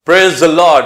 Praise the Lord.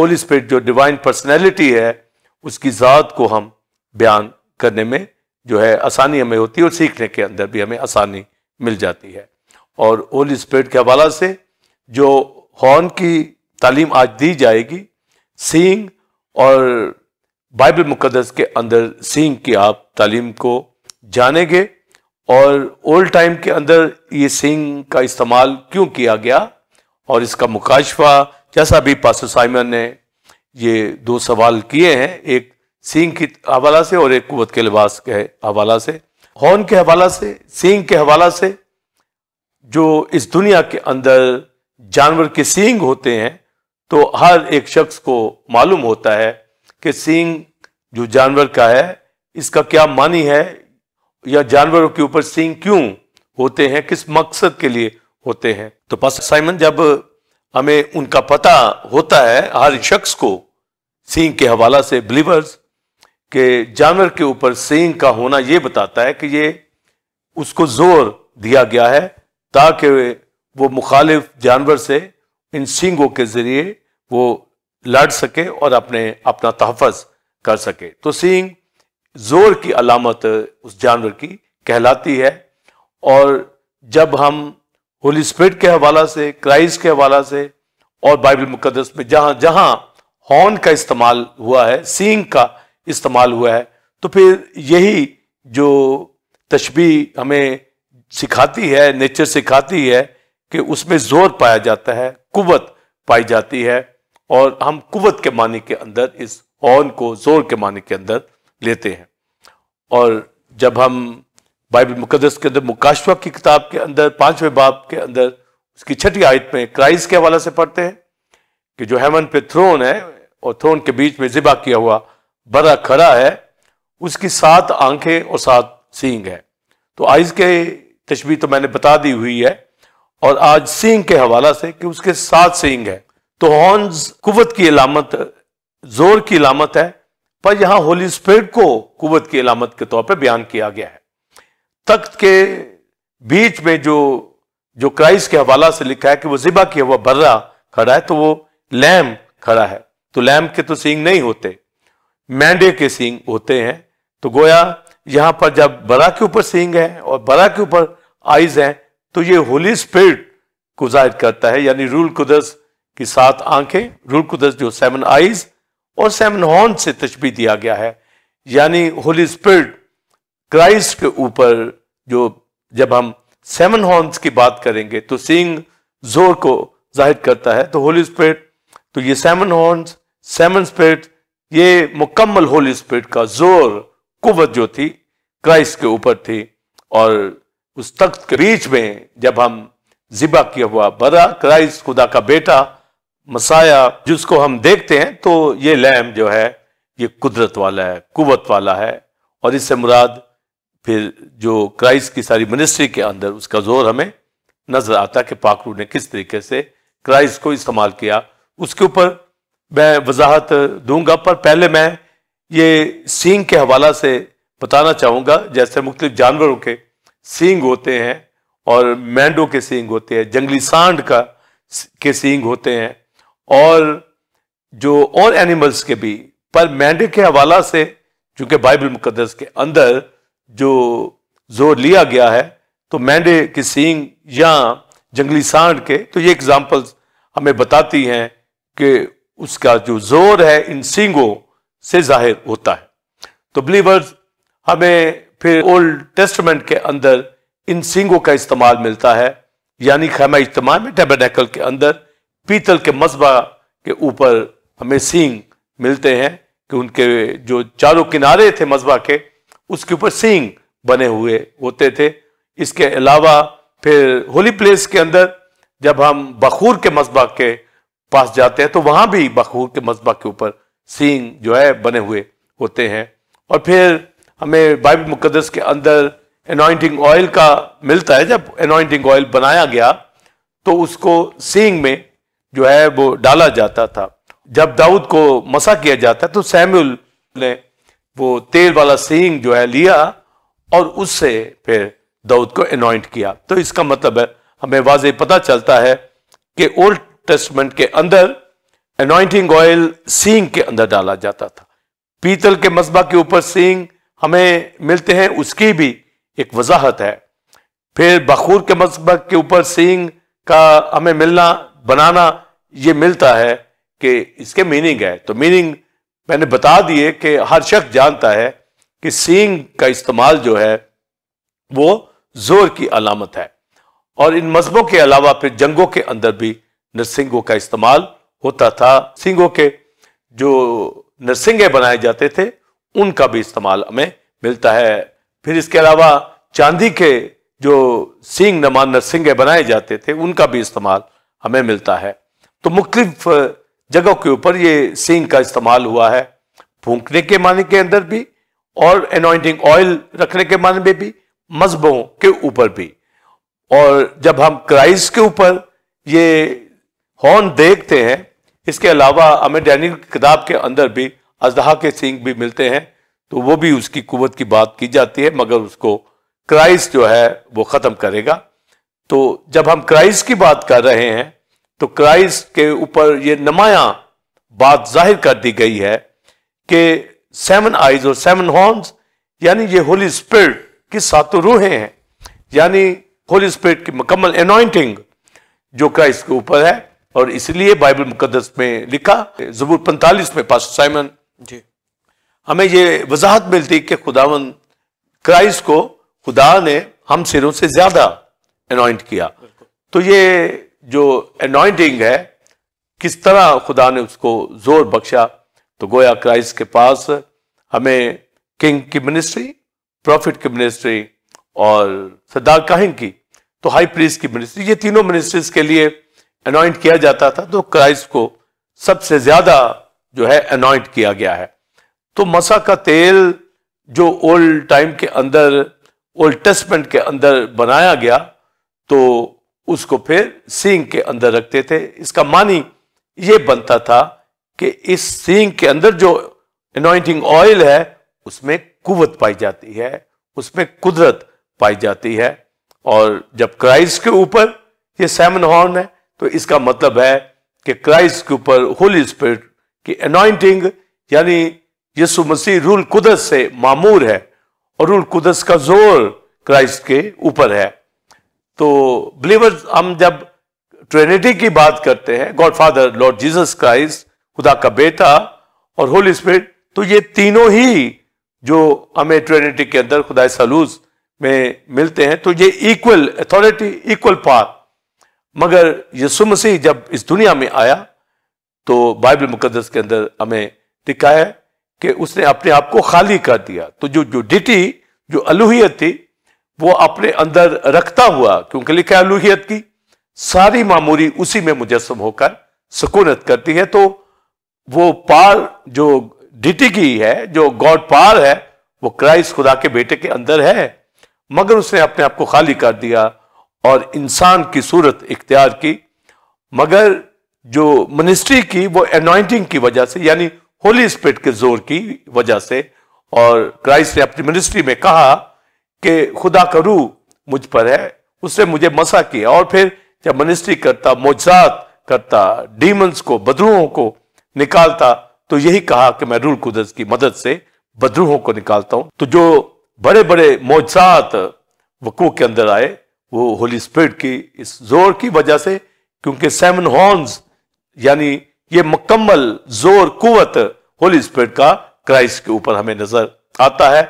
Holy spirit جو divine personality ہے اس کی ذات کو ہم بیان کرنے میں جو ہے آسانی ہمیں ہوتی ہے، اور سیکھنے کے اندر بھی ہمیں آسانی مل جاتی ہے۔ اور ہولی اسپرٹ کے حوالہ سے جو ہارن کی تعلیم آج دی جائے گی، سینگ، اور بائبل مقدس کے اندر سینگ کی آپ تعلیم کو جانیں گے، اور اولڈ ٹائم کے اندر یہ سینگ کا استعمال کیوں کیا گیا، اور اس کا مکاشفہ، جیسا بھی پاسٹر سائمن نے یہ دو سوال کیے ہیں، ایک سینگ کے حوالہ سے اور ایک قوت کے لباس کے حوالہ سے، ہارن کے حوالہ سے، سینگ کے حوالہ سے، جو اس دنیا کے اندر جانور کے سینگ ہوتے ہیں، تو ہر ایک شخص کو معلوم ہوتا ہے کہ سینگ جو جانور کا ہے اس کا کیا معنی ہے، یا جانوروں کے اوپر سینگ کیوں ہوتے ہیں، کس مقصد کے لیے ہوتے ہیں۔ تو پاسٹر سائمن جب ہمیں ان کا پتہ ہوتا ہے ہر شخص کو سینگ کے حوالہ سے، بلیورز کہ جانور کے اوپر سینگ کا ہونا یہ بتاتا ہے کہ یہ اس کو زور دیا گیا ہے تاکہ وہ مخالف جانور سے ان سینگوں کے ذریعے وہ لڑ سکے اور اپنا تحفظ کر سکے۔ تو سینگ زور کی علامت اس جانور کی کہلاتی ہے، اور جب ہم ہولی اسپرٹ کے حوالہ سے، کرائسٹ کے حوالہ سے، اور بائبل مقدس میں جہاں جہاں ہارن کا استعمال ہوا ہے، سینگ کا استعمال ہوا ہے، تو پھر یہی جو تشبیہ ہمیں سکھاتی ہے، نیچر سکھاتی ہے کہ اس میں زور پایا جاتا ہے، قوت پائی جاتی ہے، اور ہم قوت کے معنی کے اندر اس ہارن کو زور کے معنی کے اندر لیتے ہیں۔ اور جب ہم بائبل مقدس کے اندر مکاشفہ کی کتاب کے اندر 5ویں باب کے اندر اس کی 6 آیت میں کرائسٹ کے حوالہ سے پڑھتے ہیں کہ جو ہیون پہ تھرون ہے اور تھرون کے بیچ میں ذبح کیا ہوا برا کھڑا ہے، اس کی 7 آنکھیں اور 7 سینگ ہے۔ تو آئز کے تشبیہ تو میں نے بتا دی ہوئی ہے، اور آج سینگ کے حوالہ سے کہ اس کے 7 سینگ ہے۔ تو ہارنز قوت کی علامت، زور کی علامت ہے، پر یہاں ہولی اسپرٹ کو قوت کی علامت کے طور پہ بیان کیا گیا ہے۔ تخت کے بیچ میں جو کرائسٹ کے حوالہ سے لکھا ہے کہ وہ ذبح کیا ہوا برا کھڑا ہے، تو وہ لیم کھڑا ہے، تو لیم کے تو سینگ نہیں ہوتے، مینڈے کے سینگ ہوتے ہیں۔ تو گویا یہاں پر جب برا کے اوپر سینگ ہے اور برا کے اوپر آئیز ہیں، تو یہ ہولی اسپرٹ کو ظاہر کرتا ہے، یعنی روح القدس کی 7 آنکھیں، روح القدس جو 7 آئیز اور 7 ہارن سے تشبیہ دیا گیا ہے، یعنی ہولی اسپرٹ کرائسٹ کے اوپر جب ہم 7 ہارنز کی بات کریں گے تو سینگ زور کو ظاہر کرتا ہے، تو ہولی اسپرٹ، تو یہ 7 ہارنز، 7 اسپرٹ، یہ مکمل ہولی اسپرٹ کا زور، قوت جو تھی کرائسٹ کے اوپر تھی۔ اور اس تخت کے بیچ میں جب ہم ذبح کیا ہوا برا، کرائسٹ خدا کا بیٹا مسایا جس کو ہم دیکھتے ہیں، تو یہ لیم جو ہے یہ قدرت والا ہے، قوت والا ہے، اور اس سے مراد پھر جو کرائسٹ کی ساری منسٹری کے اندر اس کا زور ہمیں نظر آتا ہے کہ پاک روح نے کس طریقے سے کرائسٹ کو استعمال کیا۔ اس کے اوپر میں وضاحت دوں گا، پر پہلے میں یہ سینگ کے حوالہ سے بتانا چاہوں گا، جیسے مختلف جانوروں کے سینگ ہوتے ہیں، اور مینڈوں کے سینگ ہوتے ہیں، جنگلی سانڈ کے سینگ ہوتے ہیں، اور جو اور اینیملز کے بھی، پر مینڈے کے حوالہ سے چونکہ بائبل مقدس کے اندر جو زور لیا گیا ہے، تو مینڈے کے سینگ یا جنگلی سانڈ کے، تو یہ اگزامپلز ہمیں بتاتی ہیں کہ اس کا جو زور ہے ان سینگوں سے ظاہر ہوتا ہے۔ تو بلیورز، ہمیں پھر اولڈ ٹیسٹمنٹ کے اندر ان سینگوں کا استعمال ملتا ہے، یعنی خیمہ اجتماع میں ٹیبرنیکل کے اندر پیتل کے مذبح کے اوپر ہمیں سینگ ملتے ہیں کہ ان کے جو چاروں کنارے تھے مذبح کے، اس کے اوپر سینگ بنے ہوئے ہوتے تھے۔ اس کے علاوہ پھر ہولی پلیس کے اندر جب ہم بخور کے مذبح کے پاس جاتے ہیں، تو وہاں بھی بخور کے مذبح کے اوپر سینگ جو ہے بنے ہوئے ہوتے ہیں۔ اور پھر ہمیں بائبل مقدس کے اندر انوائنٹنگ آئل کا ملتا ہے، جب انوائنٹنگ آئل بنایا گیا تو اس کو سینگ میں جو ہے وہ ڈالا جاتا تھا۔ جب داؤد کو مسح کیا جاتا ہے تو سیموئل نے وہ تیل والا سینگ جو ہے لیا اور اس سے پھر داؤد کو انوائنٹ کیا۔ تو اس کا مطلب ہے ہمیں واضح پتہ چلتا ہے کہ اولڈ ٹیسٹمنٹ کے اندر انوائنٹنگ آئل سینگ کے اندر ڈالا جاتا تھا. پیتل کے مصباح کے اوپر سینگ ہمیں ملتے ہیں، اس کی بھی ایک وضاحت ہے. پھر بخور کے مصباح کے اوپر سینگ کا ہمیں ملنا، بنانا، یہ ملتا ہے کہ اس کے میننگ ہے. تو میننگ میں نے بتا دیے کہ ہر شخص جانتا ہے کہ سینگ کا استعمال جو ہے وہ زور کی علامت ہے. اور ان مذہبوں کے علاوہ پھر جنگوں کے اندر بھی نرسنگوں کا استعمال ہوتا تھا. سنگوں کے جو نرسنگے بنائے جاتے تھے ان کا بھی استعمال ہمیں ملتا ہے. پھر اس کے علاوہ چاندی کے جو سینگ نما نرسنگے بنائے جاتے تھے ان کا بھی استعمال ہمیں ملتا ہے. تو مختلف جگہوں کے اوپر یہ سینگ کا استعمال ہوا ہے، پھونکنے کے معنی کے اندر بھی اور انوائنٹنگ آئل رکھنے کے معنی میں بھی، مذہبوں کے اوپر بھی. اور جب ہم کرائسٹ کے اوپر یہ ہارن دیکھتے ہیں، اس کے علاوہ ہمیں ڈینیل کی کتاب کے اندر بھی اژدہا کے سینگ بھی ملتے ہیں، تو وہ بھی اس کی قوت کی بات کی جاتی ہے، مگر اس کو کرائسٹ جو ہے وہ ختم کرے گا. تو جب ہم کرائسٹ کی بات کر رہے ہیں تو کرائسٹ کے اوپر یہ نمایاں بات ظاہر کر دی گئی ہے کہ 7 آئیز اور 7 ہارنز یعنی یہ ہولی اسپرٹ کی 7 روحیں ہیں، یعنی ہولی اسپرٹ کی مکمل انوائنٹنگ جو کرائسٹ کے اوپر ہے. اور اس لیے بائبل مقدس میں لکھا زبور 45 میں پاسٹر سائمن جی ہمیں یہ وضاحت ملتی کہ خداوند کرائسٹ کو خدا نے ہم سروں سے زیادہ انوائنٹ کیا. تو یہ جو انوائنٹنگ ہے کس طرح خدا نے اس کو زور بخشا، تو گویا کرائسٹ کے پاس ہمیں کنگ کی منسٹری، پروفٹ کی منسٹری اور سردار کاہن کی، تو ہائی پریسٹ کی منسٹری، یہ تینوں منسٹریز کے لیے انوائنٹ کیا جاتا تھا. تو کرائسٹ کو سب سے زیادہ جو ہے انوائنٹ کیا گیا ہے. تو مسا کا تیل جو اولڈ ٹائم کے اندر، اولڈ ٹیسٹمنٹ کے اندر بنایا گیا، تو اس کو پھر سینگ کے اندر رکھتے تھے. اس کا معنی یہ بنتا تھا کہ اس سینگ کے اندر جو انوائنٹنگ آئل ہے اس میں قوت پائی جاتی ہے، اس میں قدرت پائی جاتی ہے. اور جب کرائسٹ کے اوپر یہ 7 ہارن ہے تو اس کا مطلب ہے کہ کرائسٹ کے اوپر ہولی اسپرٹ کی انوائنٹنگ، یعنی یسوع مسیح روح القدس سے معمور ہے اور روح القدس کا زور کرائسٹ کے اوپر ہے. تو بلیورز، ہم جب ٹرینیٹی کی بات کرتے ہیں، God father, lord Jesus Christ, خدا کا بیٹا اور ہولی اسپرٹ، تو یہ تینوں ہی جو ہمیں ٹرینیٹی کے اندر خدا ثالوث میں ملتے ہیں، تو یہ ایکول اتھارٹی، ایکول پار. مگر یسوع مسیح جب اس دنیا میں آیا تو بائبل مقدس کے اندر ہمیں لکھا ہے کہ اس نے اپنے آپ کو خالی کر دیا. تو جو ڈیٹی، جو الوہیت تھی، وہ اپنے اندر رکھتا ہوا، کیونکہ لکھا ہے الوہیت کی ساری معموری اسی میں مجسم ہو کر سکونت کرتی ہے. تو وہ پار جو ڈیٹی کی ہے، جو گاڈ پار ہے، وہ کرائسٹ خدا کے بیٹے کے اندر ہے، مگر اس نے اپنے آپ کو خالی کر دیا اور انسان کی صورت اختیار کی. مگر جو منسٹری کی وہ انوائنٹنگ کی وجہ سے، یعنی ہولی اسپرٹ کے زور کی وجہ سے. اور کرائسٹ نے اپنی منسٹری میں کہا کہ خدا کا روح مجھ پر ہے، اس نے مجھے مسا کیا. اور پھر جب منسٹری کرتا، معجزات کرتا، ڈیمنز کو، بدروحوں کو نکالتا، تو یہی کہا کہ میں روح القدس کی مدد سے بدروحوں کو نکالتا ہوں. تو جو بڑے بڑے معجزات وقوع کے اندر آئے وہ ہولی اسپرٹ کی اس زور کی وجہ سے، کیونکہ 7 ہارنز یعنی یہ مکمل زور، قوت ہولی اسپرٹ کا کرائسٹ کے اوپر ہمیں نظر آتا ہے.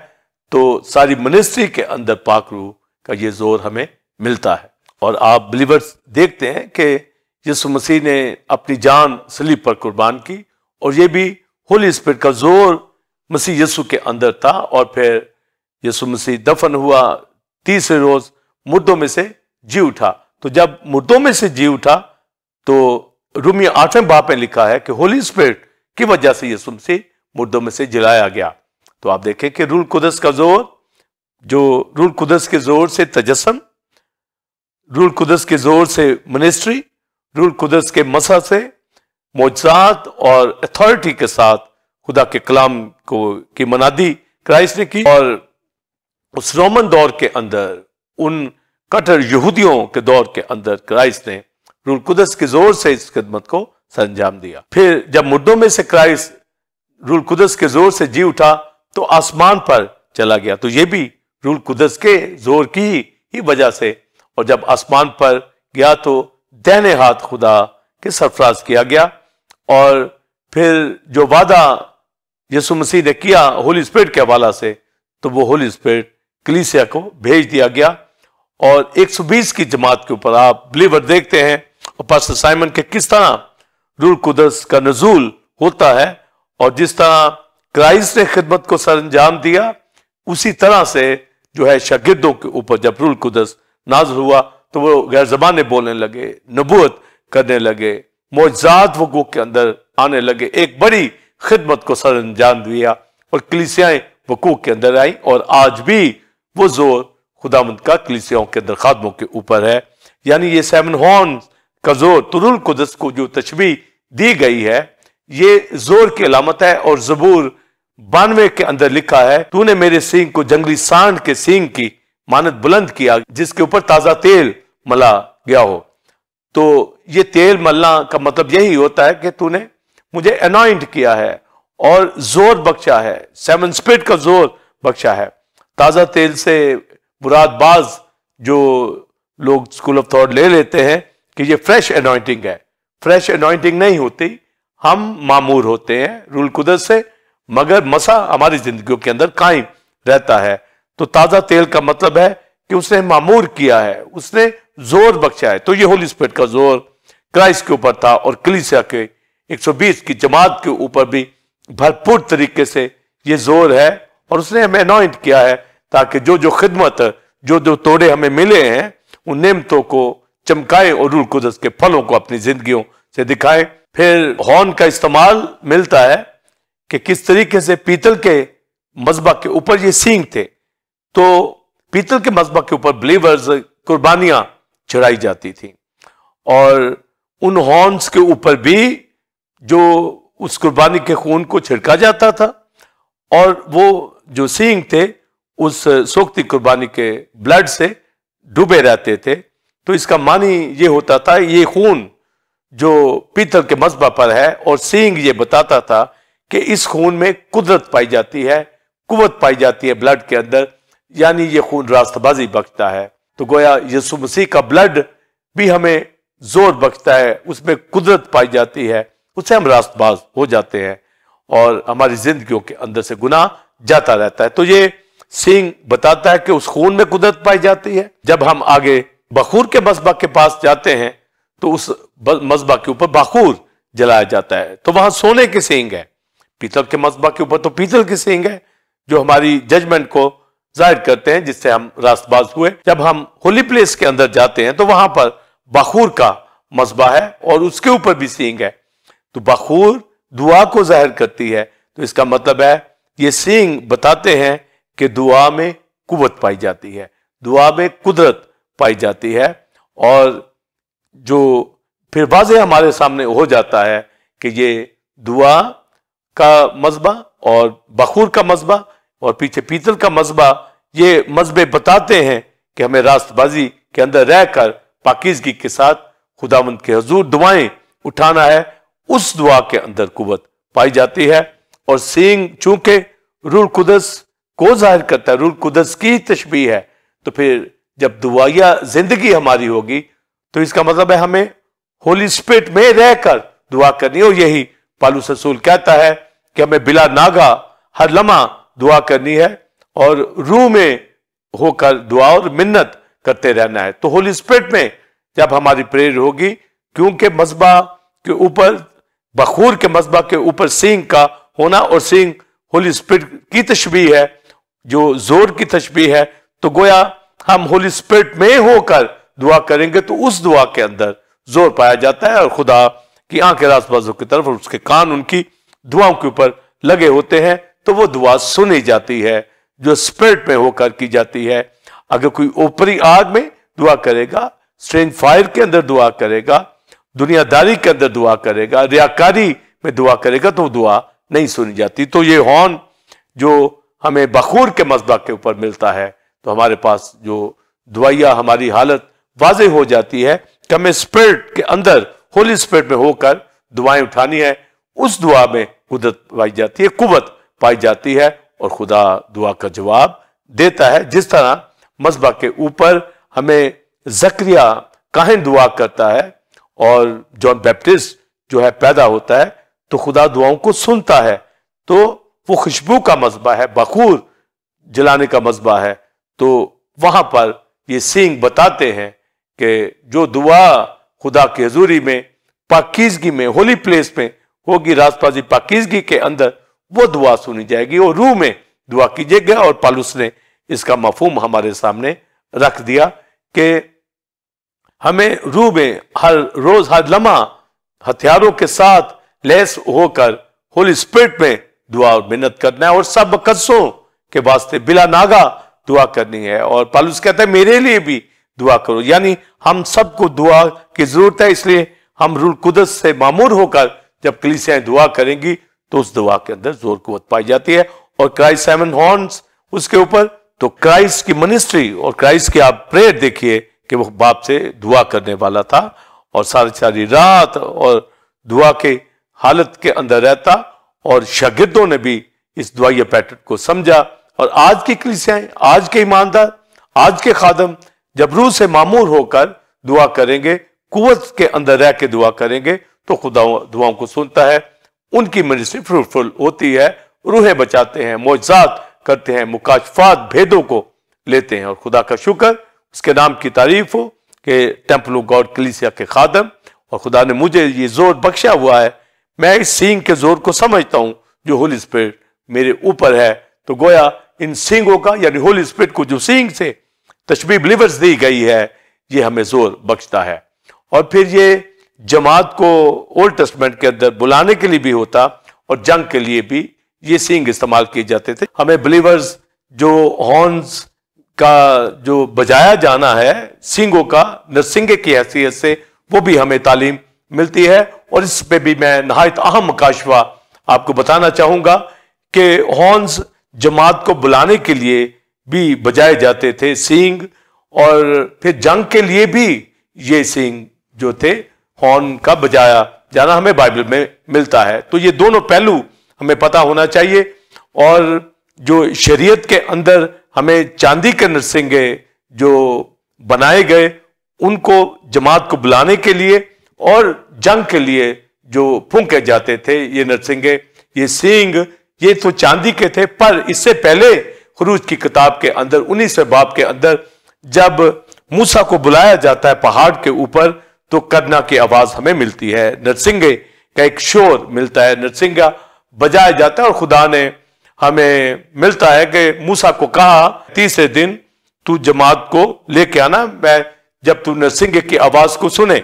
تو ساری منسٹری کے اندر پاک روح کا یہ زور ہمیں ملتا ہے. اور آپ بلیورز دیکھتے ہیں کہ یسوع مسیح نے اپنی جان صلیب پر قربان کی، اور یہ بھی ہولی اسپرٹ کا زور مسیح یسوع کے اندر تھا. اور پھر یسوع مسیح دفن ہوا، تیسرے روز مردوں میں سے جی اٹھا. تو جب مردوں میں سے جی اٹھا تو رومیہ 8 باب میں لکھا ہے کہ ہولی اسپرٹ کی وجہ سے یسوع مسیح مردوں میں سے جلایا گیا. تو آپ دیکھیں کہ روح القدس کا زور، جو روح القدس کے زور سے تجسم، روح القدس کے زور سے منسٹری، روح القدس کے مسح سے معجزات اور اتھارٹی کے ساتھ خدا کے کلام کی منادی کرائسٹ نے کی. اور اس رومن دور کے اندر، ان کٹر یہودیوں کے دور کے اندر، کرائسٹ نے روح القدس کے زور سے اس خدمت کو سر انجام دیا۔ پھر جب مردوں میں سے کرائسٹ روح القدس کے زور سے جی اٹھا تو آسمان پر چلا گیا، تو یہ بھی روح القدس کے زور کی ہی وجہ سے، اور جب آسمان پر گیا تو دہنے ہاتھ خدا کے سرفراز کیا گیا، اور پھر جو وعدہ یسوع مسیح نے کیا ہولی اسپرٹ کے حوالہ سے، تو وہ ہولی اسپرٹ کلیسیا کو بھیج دیا گیا، اور 120 کی جماعت کے اوپر آپ بلیور دیکھتے ہیں، اور پاسٹر سائمن کے کس طرح روح القدس کا نزول ہوتا ہے، اور جس طرح کرائسٹ نے خدمت کو سر انجام دیا، اسی طرح سے جو ہے شاگردوں کے اوپر جب روح القدس نازل ہوا تو وہ غیر زبانیں بولنے لگے، نبوت کرنے لگے، معجزات وقوع کے اندر آنے لگے، ایک بڑی خدمت کو سر انجام دیا، اور کلیسیائیں وقوع کے اندر آئیں، اور آج بھی وہ زور خداوند کا کلیسیاؤں کے اندر خادموں کے اوپر ہے۔ یعنی یہ 7 ہارن کا زور، تو روح القدس کو جو تشبیہ دی گئی ہے یہ زور کی علامت ہے، اور زبور 92 کے اندر لکھا ہے، تو نے میرے سینگ کو جنگلی سانڈ کے سینگ کی مانند بلند کیا جس کے اوپر تازہ تیل ملا گیا ہو۔ تو یہ تیل ملنا کا مطلب یہی ہوتا ہے کہ تو نے مجھے انوائنٹ کیا ہے اور زور بخشا ہے، 7 اسپرٹ کا زور بخشا ہے۔ تازہ تیل سے مراد بعض جو لوگ اسکول آف تھاٹ لے لیتے ہیں کہ یہ فریش انوائنٹنگ ہے، فریش انوائنٹنگ نہیں ہوتی، ہم معمور ہوتے ہیں روح القدس سے، مگر مسا ہماری زندگیوں کے اندر قائم رہتا ہے۔ تو تازہ تیل کا مطلب ہے کہ اس نے معمور کیا ہے، اس نے زور بخشا ہے۔ تو یہ ہولی اسپرٹ کا زور کرائسٹ کے اوپر تھا، اور کلیسیا کے 120 کی جماعت کے اوپر بھی بھرپور طریقے سے یہ زور ہے، اور اس نے ہمیں انوائنٹ کیا ہے تاکہ جو خدمت، جو توڑے ہمیں ملے ہیں، ان نعمتوں کو چمکائیں اور روح القدس کے پھلوں کو اپنی زندگیوں سے دکھائیں۔ پھر ہارن کا استعمال ملتا ہے کہ کس طریقے سے پیتل کے مذبح کے اوپر یہ سینگ تھے، تو پیتل کے مذبح کے اوپر بلیورز قربانیاں چڑھائی جاتی تھیں، اور ان ہارنز کے اوپر بھی جو اس قربانی کے خون کو چھڑکا جاتا تھا، اور وہ جو سینگ تھے اس سوکھتی قربانی کے بلڈ سے ڈوبے رہتے تھے۔ تو اس کا معنی یہ ہوتا تھا یہ خون جو پیتل کے مذبح پر ہے، اور سینگ یہ بتاتا تھا کہ اس خون میں قدرت پائی جاتی ہے، قوت پائی جاتی ہے بلڈ کے اندر، یعنی یہ خون راست بازی بخشتا ہے۔ تو گویا یسوع مسیح کا بلڈ بھی ہمیں زور بخشتا ہے، اس میں قدرت پائی جاتی ہے، اس سے ہم راست باز ہو جاتے ہیں، اور ہماری زندگیوں کے اندر سے گناہ جاتا رہتا ہے۔ تو یہ سینگ بتاتا ہے کہ اس خون میں قدرت پائی جاتی ہے۔ جب ہم آگے بخور کے مذبح کے پاس جاتے ہیں تو اس مذبح کے اوپر بخور جلایا جاتا ہے، تو وہاں سونے کے سینگ ہے، پیتل کے مذبح کے اوپر تو پیتل کے سینگ ہے جو ہماری ججمنٹ کو ظاہر کرتے ہیں، جس سے ہم راست باز ہوئے۔ جب ہم ہولی پلیس کے اندر جاتے ہیں تو وہاں پر بخور کا مذبح ہے اور اس کے اوپر بھی سینگ ہے، تو بخور دعا کو ظاہر کرتی ہے، تو اس کا مطلب ہے یہ سینگ بتاتے ہیں کہ دعا میں قوت پائی جاتی ہے، دعا میں قدرت پائی جاتی ہے، اور جو پھر واضح ہمارے سامنے ہو جاتا ہے کہ یہ دعا کا مذبح اور بخور کا مذبح اور پیچھے پیتل کا مذبح، یہ مذبح بتاتے ہیں کہ ہمیں راست بازی کے اندر رہ کر پاکیزگی کے ساتھ خداوند کے حضور دعائیں اٹھانا ہے، اس دعا کے اندر قوت پائی جاتی ہے۔ اور سینگ چونکہ روح القدس کو ظاہر کرتا ہے، روح القدس کی تشبیہ ہے، تو پھر جب دعائیا زندگی ہماری ہوگی تو اس کا مطلب ہے ہمیں ہولی اسپرٹ میں رہ کر دعا کرنی ہے، اور یہی پالوس رسول کہتا ہے کہ ہمیں بلا ناگا ہر لمحہ دعا کرنی ہے اور روح میں ہو کر دعا اور منت کرتے رہنا ہے۔ تو ہولی اسپرٹ میں جب ہماری پریئر ہوگی، کیونکہ مذبح کے اوپر، بخور کے مذبح کے اوپر سینگ کا ہونا، اور سینگ ہولی اسپرٹ کی تشبیہ ہے جو زور کی تشبیہ ہے، تو گویا ہم ہولی اسپرٹ میں ہو کر دعا کریں گے تو اس دعا کے اندر زور پایا جاتا ہے، اور خدا کی آنکھیں راست بازوں کی طرف اور اس کے کان ان کی دعاؤں کے اوپر لگے ہوتے ہیں، تو وہ دعا سنی جاتی ہے جو اسپرٹ میں ہو کر کی جاتی ہے۔ اگر کوئی اوپری آگ میں دعا کرے گا، اسٹرینج فائر کے اندر دعا کرے گا، دنیا داری کے اندر دعا کرے گا، ریاکاری میں دعا کرے گا، تو وہ دعا نہیں سنی جاتی۔ تو یہ ہارن جو ہمیں بخور کے مذبح کے اوپر ملتا ہے، تو ہمارے پاس جو دعائیا ہماری حالت واضح ہو جاتی ہے کہ ہمیں اسپرٹ کے اندر، ہولی اسپرٹ میں ہو کر دعائیں اٹھانی ہے، اس دعا میں قدرت پائی جاتی ہے، قوت پائی جاتی ہے، اور خدا دعا کا جواب دیتا ہے۔ جس طرح مذبح کے اوپر ہمیں زکریا کاہن دعا کرتا ہے اور جان بیپٹسٹ جو ہے پیدا ہوتا ہے، تو خدا دعاؤں کو سنتا ہے، تو وہ خوشبو کا مذبح ہے، بخور جلانے کا مذبح ہے۔ تو وہاں پر یہ سینگ بتاتے ہیں کہ جو دعا خدا کی حضوری میں، پاکیزگی میں، ہولی پلیس میں ہوگی، راز پازی پاکیزگی کے اندر، وہ دعا سنی جائے گی اور روح میں دعا کیجیے گا۔ اور پالوس نے اس کا مفہوم ہمارے سامنے رکھ دیا کہ ہمیں روح میں ہر روز ہر لمحہ ہتھیاروں کے ساتھ لیس ہو کر ہولی اسپرٹ میں دعا اور منت کرنا ہے، اور سب قدسوں کے واسطے بلا ناگا دعا کرنی ہے۔ اور پالوس کہتا ہے میرے لیے بھی دعا کرو، یعنی ہم سب کو دعا کی ضرورت ہے، اس لیے ہم روح القدس سے معمور ہو کر جب کلیسیاں دعا کریں گی تو اس دعا کے اندر زور قوت پائی جاتی ہے۔ اور کرائسٹ سیون ہارنز اس کے اوپر، تو کرائسٹ کی منسٹری اور کرائسٹ کی آپ پریئر دیکھیے کہ وہ باپ سے دعا کرنے والا تھا، اور ساری رات اور دعا کے حالت کے اندر رہتا، اور شاگردوں نے بھی اس دعائیہ پیٹرن کو سمجھا۔ اور آج کی کلیسیاں، آج کے ایماندار، آج کے خادم جب روح سے معمور ہو کر دعا کریں گے، قوت کے اندر رہ کے دعا کریں گے، تو خدا دعاؤں کو سنتا ہے، ان کی منسٹری فروٹفل ہوتی ہے، روحیں بچاتے ہیں، معجزات کرتے ہیں، مکاشفات بھیدوں کو لیتے ہیں۔ اور خدا کا شکر، اس کے نام کی تعریف ہو کہ ٹیمپل آف گاڈ کلیسیا کے خادم، اور خدا نے مجھے یہ زور بخشا ہوا ہے، میں اس سینگ کے زور کو سمجھتا ہوں جو ہولی اسپرٹ میرے اوپر ہے۔ تو گویا ان سینگوں کا، یعنی ہولی اسپرٹ کو جو سینگ سے تشبیہ بلیورز دی گئی ہے، یہ ہمیں زور بخشتا ہے۔ اور پھر یہ جماعت کو اولڈ ٹیسٹمنٹ کے اندر بلانے کے لیے بھی ہوتا، اور جنگ کے لیے بھی یہ سینگ استعمال کیے جاتے تھے۔ ہمیں بلیورز جو ہارنز کا جو بجایا جانا ہے سینگوں کا، نرسنگے کی حیثیت سے، وہ بھی ہمیں تعلیم ملتی ہے۔ اور اس پہ بھی میں نہایت اہم مکاشفہ آپ کو بتانا چاہوں گا کہ ہارنز جماعت کو بلانے کے لیے بھی بجائے جاتے تھے سینگ، اور پھر جنگ کے لیے بھی یہ سینگ جو تھے ہارن کا بجایا جانا ہمیں بائبل میں ملتا ہے۔ تو یہ دونوں پہلو ہمیں پتا ہونا چاہیے۔ اور جو شریعت کے اندر ہمیں چاندی کے نرسنگے جو بنائے گئے، ان کو جماعت کو بلانے کے لیے اور جنگ کے لیے جو پھونکے جاتے تھے یہ نرسنگے، یہ سینگ، یہ تو چاندی کے تھے۔ پر اس سے پہلے خروج کی کتاب کے اندر 19ویں باب کے اندر جب موسیٰ کو بلایا جاتا ہے پہاڑ کے اوپر، تو کرنا کی آواز ہمیں ملتی ہے، نرسنگے کا ایک شور ملتا ہے، نرسنگا بجایا جاتا ہے۔ اور خدا نے ہمیں ملتا ہے کہ موسیٰ کو کہا تیسرے دن تو جماعت کو لے کے آنا، میں جب تو نرسنگے کی آواز کو سنے،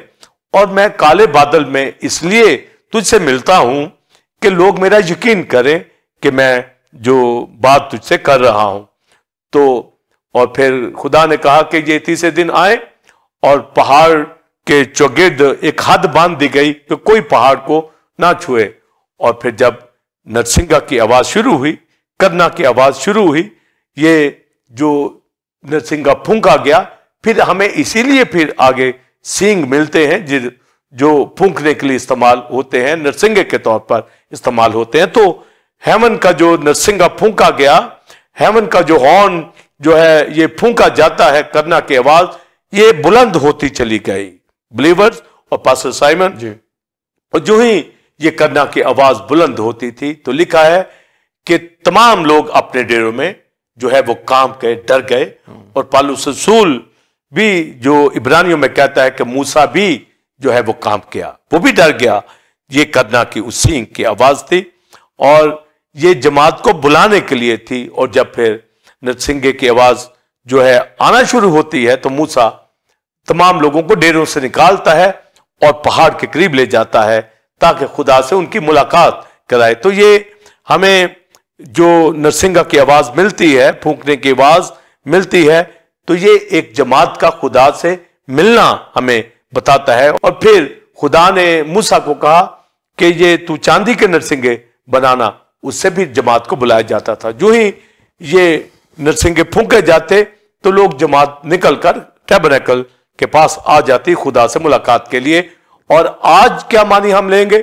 اور میں کالے بادل میں اس لیے تجھ سے ملتا ہوں کہ لوگ میرا یقین کریں کہ میں جو بات تجھ سے کر رہا ہوں۔ تو اور پھر خدا نے کہا کہ یہ تیسرے دن آئے، اور پہاڑ کے چوگرد ایک حد باندھ دی گئی کہ کوئی پہاڑ کو نہ چھوئے۔ اور پھر جب نرسنگا کی آواز شروع ہوئی، کرنا کی آواز شروع ہوئی، یہ جو نرسنگا پھونکا گیا، پھر ہمیں اسی لیے پھر آگے سینگ ملتے ہیں جو پھونکنے کے لیے استعمال ہوتے ہیں، نرسنگے کے طور پر استعمال ہوتے ہیں۔ تو ہیون کا جو نرسنگا پھونکا گیا، ہیون کا جو ہارن جو ہے یہ پھونکا جاتا ہے، کرنا کی آواز یہ بلند ہوتی چلی گئی۔ بلیورز اور پاسٹر سائمن جی، اور جو ہی یہ کرنا کی آواز بلند ہوتی تھی تو لکھا ہے کہ تمام لوگ اپنے ڈیروں میں جو ہے وہ کام کے ڈر گئے۔ اور پالوس رسول بھی جو عبرانیوں میں کہتا ہے کہ موسیٰ بھی جو ہے وہ کام کیا، وہ بھی ڈر گیا۔ یہ کرنا کی اس سینگ کی آواز تھی، اور یہ جماعت کو بلانے کے لیے تھی۔ اور جب پھر نرسنگے کی آواز جو ہے آنا شروع ہوتی ہے تو موسیٰ تمام لوگوں کو ڈیروں سے نکالتا ہے اور پہاڑ کے قریب لے جاتا ہے تاکہ خدا سے ان کی ملاقات کرائے۔ تو یہ ہمیں جو نرسنگا کی آواز ملتی ہے، پھونکنے کی آواز ملتی ہے، تو یہ ایک جماعت کا خدا سے ملنا ہمیں بتاتا ہے۔ اور پھر خدا نے موسیٰ کو کہا کہ یہ تو چاندی کے نرسنگے بنانا، اس سے بھی جماعت کو بلایا جاتا تھا۔ جو ہی یہ نرسنگے پھونکے جاتے تو لوگ جماعت نکل کر ٹیبرنیکل کے پاس آ جاتی خدا سے ملاقات کے لیے۔ اور آج کیا معنی ہم لیں گے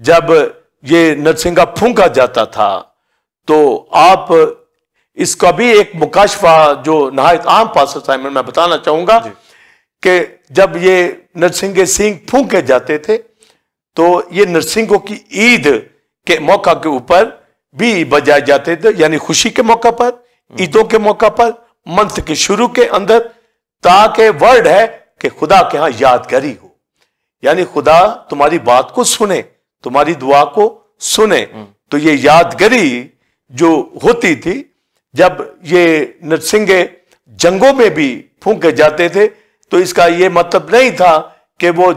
جب یہ نرسنگا پھونکا جاتا تھا تو آپ اس کا بھی ایک مکاشفہ جو نہایت عام پاسٹر سائمن میں بتانا چاہوں گا کہ جب یہ نرسنگے سینگ پھونکے جاتے تھے تو یہ نرسنگوں کی عید کے موقع کے اوپر بھی بجائے جاتے تھے، یعنی خوشی کے موقع پر، عیدوں کے موقع پر، منتھ کے شروع کے اندر، تاکہ ورڈ ہے کہ خدا کے ہاں یادگاری ہو، یعنی خدا تمہاری بات کو سنے، تمہاری دعا کو سنے۔ تو یہ یادگاری جو ہوتی تھی، جب یہ نرسنگے جنگوں میں بھی پھونکے جاتے تھے تو اس کا یہ مطلب نہیں تھا کہ وہ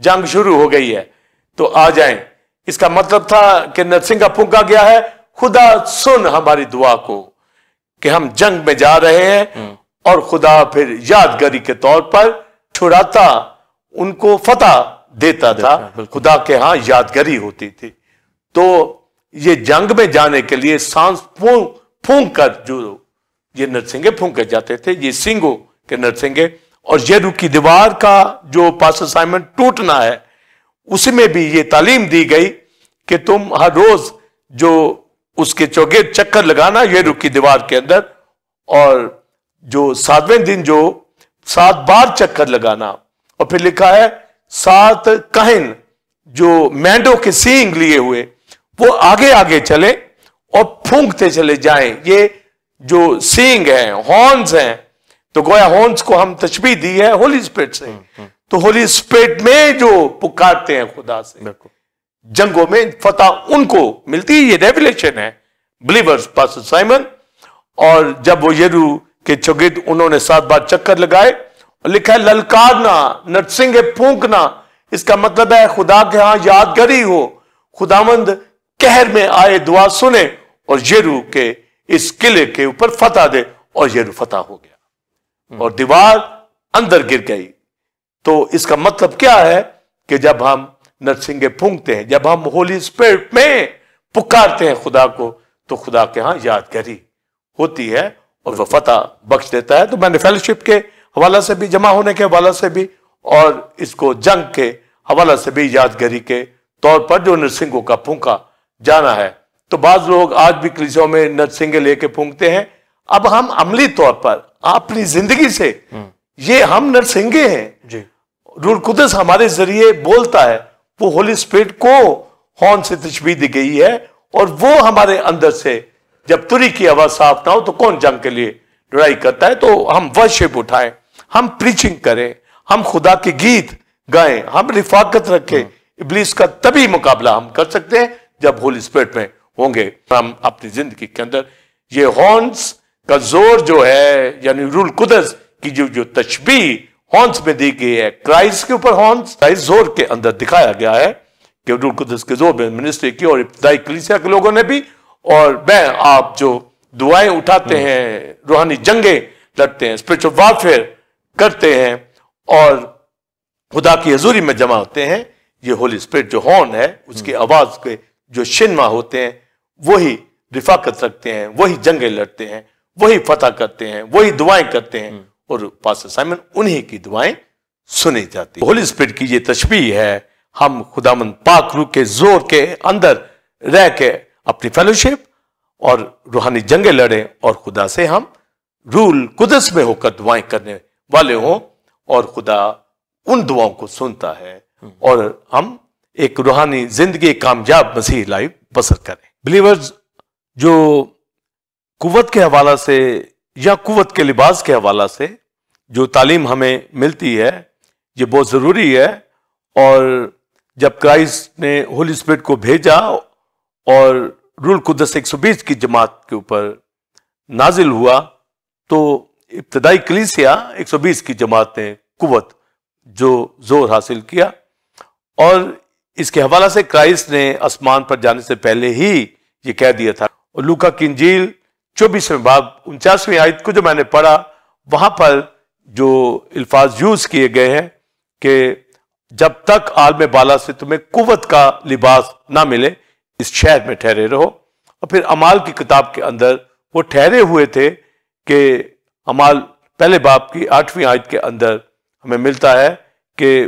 جنگ شروع ہو گئی ہے تو آ جائیں، اس کا مطلب تھا کہ نرسنگا پھونکا گیا ہے، خدا سن ہماری دعا کو کہ ہم جنگ میں جا رہے ہیں، اور خدا پھر یادگاری کے طور پر چھڑاتا، ان کو فتح دیتا تھا۔ خدا کے ہاں یادگاری ہوتی تھی۔ تو یہ جنگ میں جانے کے لیے سانس پھونک کر جو یہ نرسنگے پھونکے جاتے تھے، یہ سنگوں کے نرسنگے، اور یریکو کی دیوار کا جو پاسٹر سائمن ٹوٹنا ہے، اس میں بھی یہ تعلیم دی گئی کہ تم ہر روز جو اس کے چوگرد چکر لگانا یریکو کی دیوار کے اندر، اور جو 7ویں دن جو 7 بار چکر لگانا، اور پھر لکھا ہے 7 کہن جو مینڈوں کے سینگ لیے ہوئے وہ آگے آگے چلے اور پھونکتے چلے جائیں۔ یہ جو سینگ ہیں، ہارنز ہیں، تو گویا ہارنز کو ہم تشبیہ دی ہے ہولی اسپرٹ سے، تو ہولی اسپرٹ میں جو پکارتے ہیں خدا سے، جنگوں میں فتح ان کو ملتی ہے۔ یہ ریویلیشن ہے بلیورز پاسٹر سائمن۔ اور جب وہ یریکو کے چوگرد انہوں نے 7 بار چکر لگائے، اور لکھا ہے للکارنا، نرسنگے پھونکنا، اس کا مطلب ہے خدا کے ہاں یادگاری ہو، خداوند قہر میں آئے دعا سنے اور یریکو کے اس قلعے کے اوپر فتح دے، اور یریکو فتح ہو گیا اور دیوار اندر گر گئی۔ تو اس کا مطلب کیا ہے کہ جب ہم نرسنگے پھونکتے ہیں، جب ہم ہولی اسپرٹ میں پکارتے ہیں خدا کو، تو خدا کے ہاں یادگاری ہوتی ہے اور وہ فتح بخش دیتا ہے۔ تو میں نے فیلوشپ کے حوالہ سے بھی، جمع ہونے کے حوالہ سے بھی، اور اس کو جنگ کے حوالہ سے بھی یادگاری کے طور پر جو نرسنگوں کا پھونکا جانا ہے۔ تو بعض لوگ آج بھی کلیسیوں میں نرسنگے لے کے پھونکتے ہیں۔ اب ہم عملی طور پر اپنی زندگی سے یہ ہم نرسنگے ہیں، روح القدس ہمارے ذریعے بولتا ہے، وہ ہولی اسپرٹ کو ہارن سے تشبیہ دی گئی ہے، اور وہ ہمارے اندر سے جب تری کی آواز صاف نہ ہو تو کون جنگ کے لیے لڑائی کرتا ہے؟ تو ہم ورشپ اٹھائیں، ہم پریچنگ کریں، ہم خدا کے گیت گائیں، ہم رفاقت رکھیں۔ ابلیس کا تبھی مقابلہ ہم کر سکتے ہیں جب ہولی اسپرٹ میں ہوں گے۔ ہم اپنی زندگی کے اندر یہ ہارنز کا زور جو ہے، یعنی روح القدس کی جو تشبیہ ہارنز میں دی گئی ہے، کرائسٹ کے اوپر ہارنز کا زور کے اندر دکھایا گیا ہے کہ روح القدس کے زور میں منسٹری کی، اور ابتدائی کلیسیا کے لوگوں نے بھی، اور میں آپ جو دعائیں اٹھاتے ہیں، روحانی جنگیں لڑتے ہیں، اسپرچل وارفیئر کرتے ہیں، اور خدا کی حضوری میں جمع ہوتے ہیں، یہ ہولی اسپرٹ جو ہارن ہے، اس کی آواز کے جو شنما ہوتے ہیں، وہی رفاقت رکھتے ہیں، وہی جنگیں لڑتے ہیں، وہی فتح کرتے ہیں، وہی دعائیں کرتے ہیں، اور پاسٹر سائمن انہی کی دعائیں سنی جاتی ہیں۔ ہولی اسپرٹ کی یہ تشبیہ ہے، ہم خداوند پاک روح کے زور کے اندر رہ کے اپنی فیلوشپ اور روحانی جنگیں لڑیں، اور خدا سے ہم روح القدس میں ہو کر دعائیں کرنے والے ہوں، اور خدا ان دعاؤں کو سنتا ہے، اور ہم ایک روحانی زندگی کامیاب مسیح لائف بسر کریں۔ بلیورز، جو قوت کے حوالہ سے یا قوت کے لباس کے حوالہ سے جو تعلیم ہمیں ملتی ہے، یہ بہت ضروری ہے۔ اور جب کرائسٹ نے ہولی اسپرٹ کو بھیجا اور روح القدس 120 کی جماعت کے اوپر نازل ہوا، تو ابتدائی کلیسیا 120 کی جماعت نے قوت جو زور حاصل کیا، اور اس کے حوالہ سے کرائسٹ نے آسمان پر جانے سے پہلے ہی یہ کہہ دیا تھا۔ اور لوکا کی انجیل 24ویں باب 49ویں آیت کو جو میں نے پڑھا، وہاں پر جو الفاظ یوز کیے گئے ہیں کہ جب تک عالم بالا سے تمہیں قوت کا لباس نہ ملے، اس شہر میں ٹھہرے رہو۔ اور پھر اعمال کی کتاب کے اندر وہ ٹھہرے ہوئے تھے کہ اعمال پہلے باب کی 8ویں آیت کے اندر ہمیں ملتا ہے کہ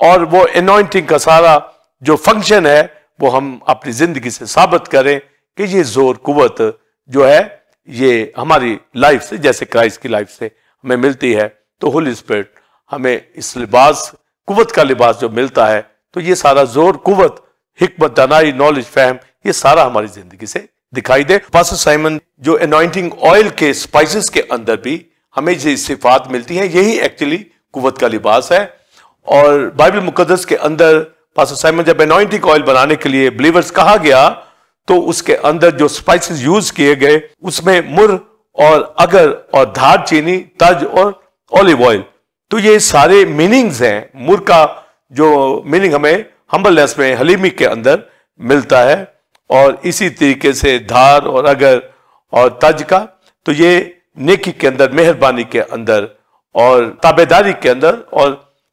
اور وہ انوائنٹنگ کا سارا جو فنکشن ہے وہ ہم اپنی زندگی سے ثابت کریں کہ یہ زور قوت جو ہے یہ ہماری لائف سے جیسے کرائسٹ کی لائف سے ہمیں ملتی ہے. تو ہولی اسپرٹ ہمیں اس لباس قوت کا لباس جو ملتا ہے تو یہ سارا زور قوت حکمت دانائی نالج فہم یہ سارا ہماری زندگی سے دکھائی دے. پاسٹر سائمن جو انوائنٹنگ آئل کے سپائسز کے اندر بھی ہمیں یہ صفات ملتی ہیں یہی ایکچولی قوت کا لباس ہے. اور بائبل مقدس کے اندر پاسٹر سائمن جب انوائنٹنگ آئل بنانے کے لیے بلیورز کہا گیا تو اس کے اندر جو سپائسز یوز کیے گئے اس میں مر اور اگر اور دھار چینی تج اور اولیو آئل. تو یہ سارے میننگز ہیں. مر کا جو میننگ ہمیں ہمبلنس میں حلیمی کے اندر ملتا ہے اور اسی طریقے سے دھار اور اگر اور تج کا تو یہ نیکی کے اندر مہربانی کے اندر اور تابعداری کے اندر اور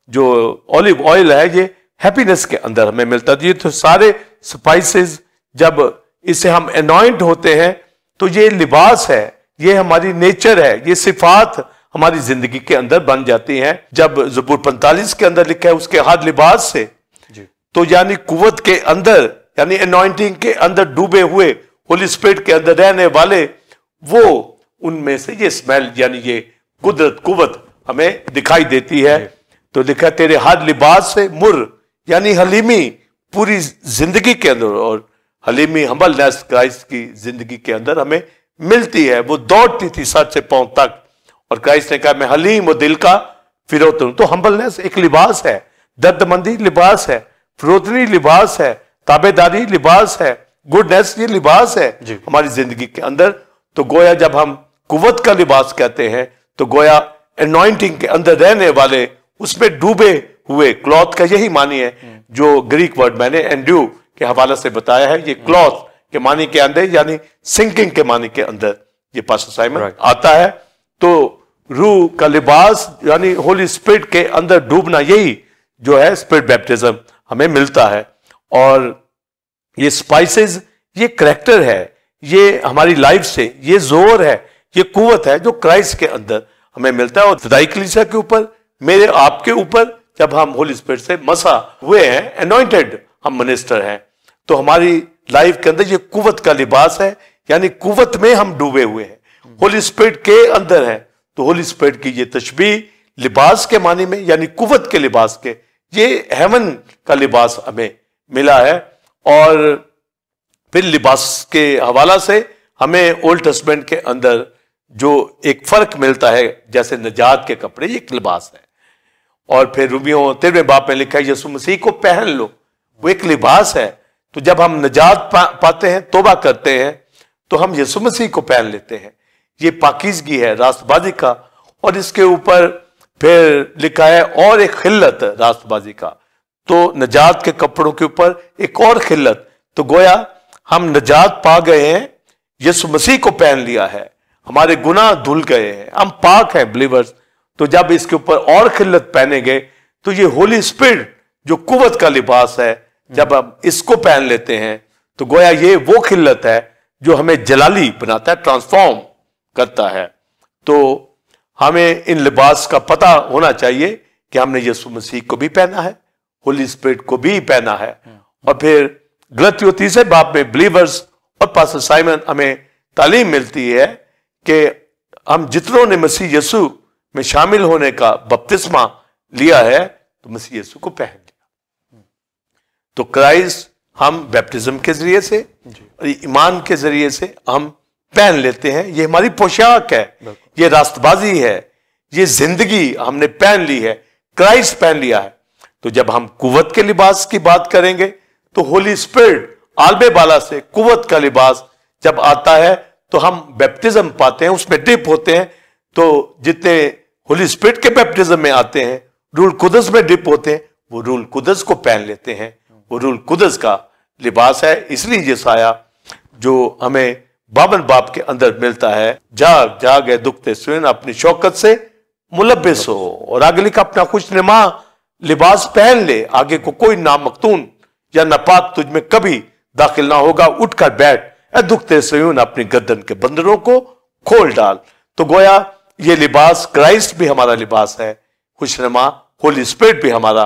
جو اولیو آئل ہے یہ ہیپینس کے اندر ہمیں ملتا ہے. یہ تو سارے سپائسز جب اسے ہم انوائنٹ ہوتے ہیں تو یہ لباس ہے یہ ہماری نیچر ہے یہ صفات ہماری زندگی کے اندر بن جاتی ہیں. جب زبور 45 کے اندر لکھا ہے اس کے ہاتھ لباس سے تو یعنی قوت کے اندر یعنی انوائنٹنگ کے اندر ڈوبے ہوئے ہولی اسپرٹ کے اندر رہنے والے وہ ان میں سے یہ اسمیل یعنی یہ قدرت قوت ہمیں دکھائی دیتی ہے. تو لکھا تیرے ہاتھ لباس سے مر یعنی حلیمی پوری زندگی کے اندر اور حلیمی ہمبلنس کرائسٹ کی زندگی کے اندر ہمیں ملتی ہے. وہ دوڑتی تھی سر سے پاؤں تک اور کرائسٹ نے کہا میں حلیم و دل کا فروتن ہوں. تو ہمبلنس ایک لباس ہے درد مندی لباس ہے فروتنی لباس ہے تابعداری لباس ہے گڈنس یہ لباس ہے ہماری زندگی کے اندر. تو گویا جب ہم قوت کا لباس کہتے ہیں تو گویا انوائنٹنگ کے اندر رہنے والے اس میں ڈوبے ہوئے کلوتھ کا یہی معنی ہے جو گریک ورڈ میں نے اینڈیو کے حوالے سے بتایا ہے. یہ کلوتھ کے معنی کے اندر یعنی سنکنگ کے معنی کے اندر یہ پاسٹر سائمن آتا ہے. تو روح کا لباس یعنی ہولی اسپرٹ کے اندر ڈوبنا یہی جو ہے اسپرٹ بیپٹزم ہمیں ملتا ہے. اور یہ سپائسز یہ کریکٹر ہے یہ ہماری لائف سے یہ زور ہے یہ قوت ہے جو کرائسٹ کے اندر ہمیں ملتا ہے. اور فدائی کلیسیا کے اوپر میرے آپ کے اوپر جب ہم ہولی اسپرٹ سے مسا ہوئے ہیں انوائنٹڈ ہم منسٹر ہیں تو ہماری لائف کے اندر یہ قوت کا لباس ہے یعنی قوت میں ہم ڈوبے ہوئے ہیں ہولی اسپرٹ کے اندر ہے. تو ہولی اسپرٹ کی یہ تشبیہ لباس کے معنی میں یعنی قوت کے لباس کے یہ ہیون کا لباس ہمیں ملا ہے. اور پھر لباس کے حوالہ سے ہمیں اولڈ ٹیسٹمنٹ کے اندر جو ایک فرق ملتا ہے جیسے نجات کے کپڑے یہ ایک لباس ہے اور پھر رومیوں 13 باب میں لکھا ہے یسوع مسیح کو پہن لو وہ ایک لباس ہے. تو جب ہم نجات پاتے ہیں توبہ کرتے ہیں تو ہم یسوع مسیح کو پہن لیتے ہیں. یہ پاکیزگی ہے راست بازی کا. اور اس کے اوپر پھر لکھا ہے اور ایک خلت راست بازی کا. تو نجات کے کپڑوں کے اوپر ایک اور خلت. تو گویا ہم نجات پا گئے ہیں یسوع مسیح کو پہن لیا ہے ہمارے گناہ دھل گئے ہیں ہم پاک ہیں بلیورز. تو جب اس کے اوپر اور خلت پہنے گئے تو یہ ہولی اسپرٹ جو قوت کا لباس ہے جب ہم اس کو پہن لیتے ہیں تو گویا یہ وہ خلت ہے جو ہمیں جلالی بناتا ہے ٹرانسفارم کرتا ہے. تو ہمیں ان لباس کا پتہ ہونا چاہیے کہ ہم نے یسوع مسیح کو بھی پہنا ہے ہولی اسپرٹ کو بھی پہنا ہے. اور پھر غلطیوں 3 باب میں بلیورز اور پاسٹر سائمن ہمیں تعلیم ملتی ہے کہ ہم جتنوں نے مسیح یسوع میں شامل ہونے کا بپتسمہ لیا ہے تو مسیح یسوع کو پہن لیا. تو کرائسٹ ہم بیپٹزم کے ذریعے سے اور ایمان کے ذریعے سے ہم پہن لیتے ہیں. یہ ہماری پوشاک ہے یہ راست بازی ہے یہ زندگی ہم نے پہن لی ہے کرائسٹ پہن لیا ہے. تو جب ہم قوت کے لباس کی بات کریں گے تو ہولی اسپرٹ عالم بالا سے قوت کا لباس جب آتا ہے تو ہم بیپٹزم پاتے ہیں اس میں ڈپ ہوتے ہیں. تو جتنے ہولی اسپرٹ کے بیپٹزم میں آتے ہیں رول قدس میں ڈپ ہوتے ہیں وہ رول قدس کو پہن لیتے ہیں وہ رول قدس کا لباس ہے. اس لیے یہ سایہ جو ہمیں 52 باب کے اندر ملتا ہے جاگ جاگ ہے دکھتے سوین اپنی شوکت سے ملبس ہو اور آگے لکھا اپنا خوش نما لباس پہن لے آگے کو کوئی نامختون یا ناپاک تجھ میں کبھی داخل نہ ہوگا. اٹھ کر بیٹھ اے دکھتے سیون اپنی گردن کے بندروں کو کھول ڈال. تو گویا یہ لباس کرائسٹ بھی ہمارا لباس ہے خوش نما ہولی اسپرٹ بھی ہمارا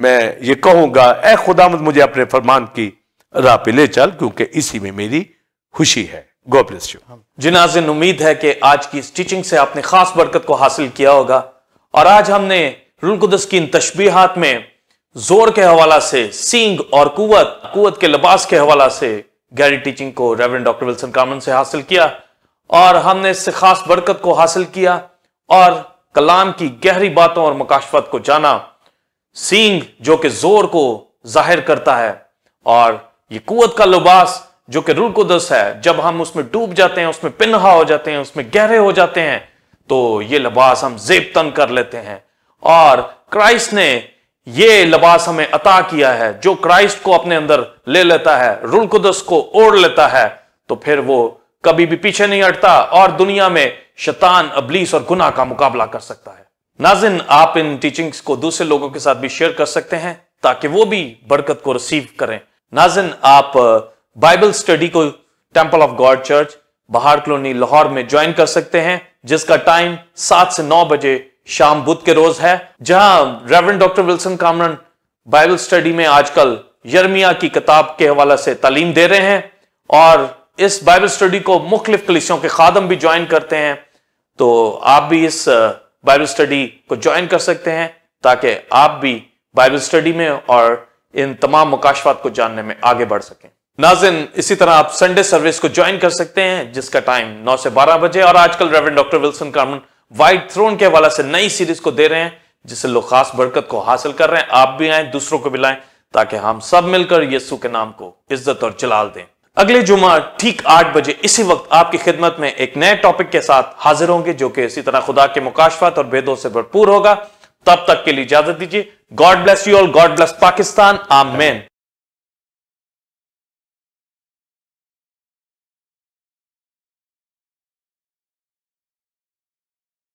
میں یہ کہوں گا اے خداوند مجھے اپنے فرمان کی راہ پہ لے چل کیونکہ اسی میں میری خوشی ہے. God bless you. جی ناظرین، امید ہے کہ آج کی اس ٹیچنگ سے آپ نے خاص برکت کو حاصل کیا ہوگا. اور آج ہم نے روح القدس کی ان تشبیہات میں زور کے حوالہ سے، سینگ اور قوت کے لباس کے حوالہ سے گہری ٹیچنگ کو ریورنڈ ڈاکٹر ولسن کامرن سے حاصل کیا، اور ہم نے اس سے خاص برکت کو حاصل کیا اور کلام کی گہری باتوں اور مکاشفت کو جانا. سینگ جو کہ زور کو ظاہر کرتا ہے، اور یہ قوت کا لباس جو کہ روح القدس ہے. جب ہم اس میں ڈوب جاتے ہیں، اس میں پنہا ہو جاتے ہیں، اس میں گہرے ہو جاتے ہیں، تو یہ لباس ہم زیب تن کر لیتے ہیں. اور کرائسٹ نے یہ لباس ہمیں عطا کیا ہے. جو کرائسٹ کو اپنے اندر لے لیتا ہے، روح القدس کو اوڑھ لیتا ہے، تو پھر وہ کبھی بھی پیچھے نہیں ہٹتا اور دنیا میں شیطان، ابلیس اور گناہ کا مقابلہ کر سکتا ہے. ناظرین، آپ ان ٹیچنگز کو دوسرے لوگوں کے ساتھ بھی شیئر کر سکتے ہیں تاکہ وہ بھی برکت کو ریسیو کریں. ناظرین، آپ بائبل سٹڈی کو temple of God church Bahar colony Lahore میں جوائن کر سکتے ہیں، جس کا ٹائم 7 سے 9 بجے شام بدھ کے روز ہے، جہاں Reverend Doctor Wilson Cameron Bible study میں آج کل یرمیا کی کتاب کے حوالے سے تعلیم دے رہے ہیں. اور اس بائبل سٹڈی کو مختلف کلیسیوں کے خادم بھی جوائن کرتے ہیں. تو آپ بھی اس بائبل سٹڈی کو جوائن کر سکتے ہیں تاکہ آپ بھی بائبل سٹڈی میں اور ان تمام مکاشفات کو جاننے میں آگے بڑھ سکیں. ناظرین، اسی طرح آپ سنڈے سروس کو جوائن کر سکتے ہیں، جس کا ٹائم 9 سے 12 بجے. اور آج کل Reverend Doctor Wilson Cameron white throne کے حوالے سے نئی سیریز کو دے رہے ہیں، جس سے لوگ خاص برکت کو حاصل کر رہے ہیں. آپ بھی آئیں، دوسروں کو بھی لائیں، تاکہ ہم سب مل کر یسوع کے نام کو عزت اور جلال دیں. اگلے جمعہ ٹھیک 8 بجے اسی وقت آپ کی خدمت میں ایک نئے ٹاپک کے ساتھ حاضر ہوں گے، جو کہ اسی طرح خدا کے مکاشفات اور بھیدوں سے بھرپور ہوگا. تب تک کے لیے اجازت دیجیے. God bless you all. God bless Pakistan. آمین.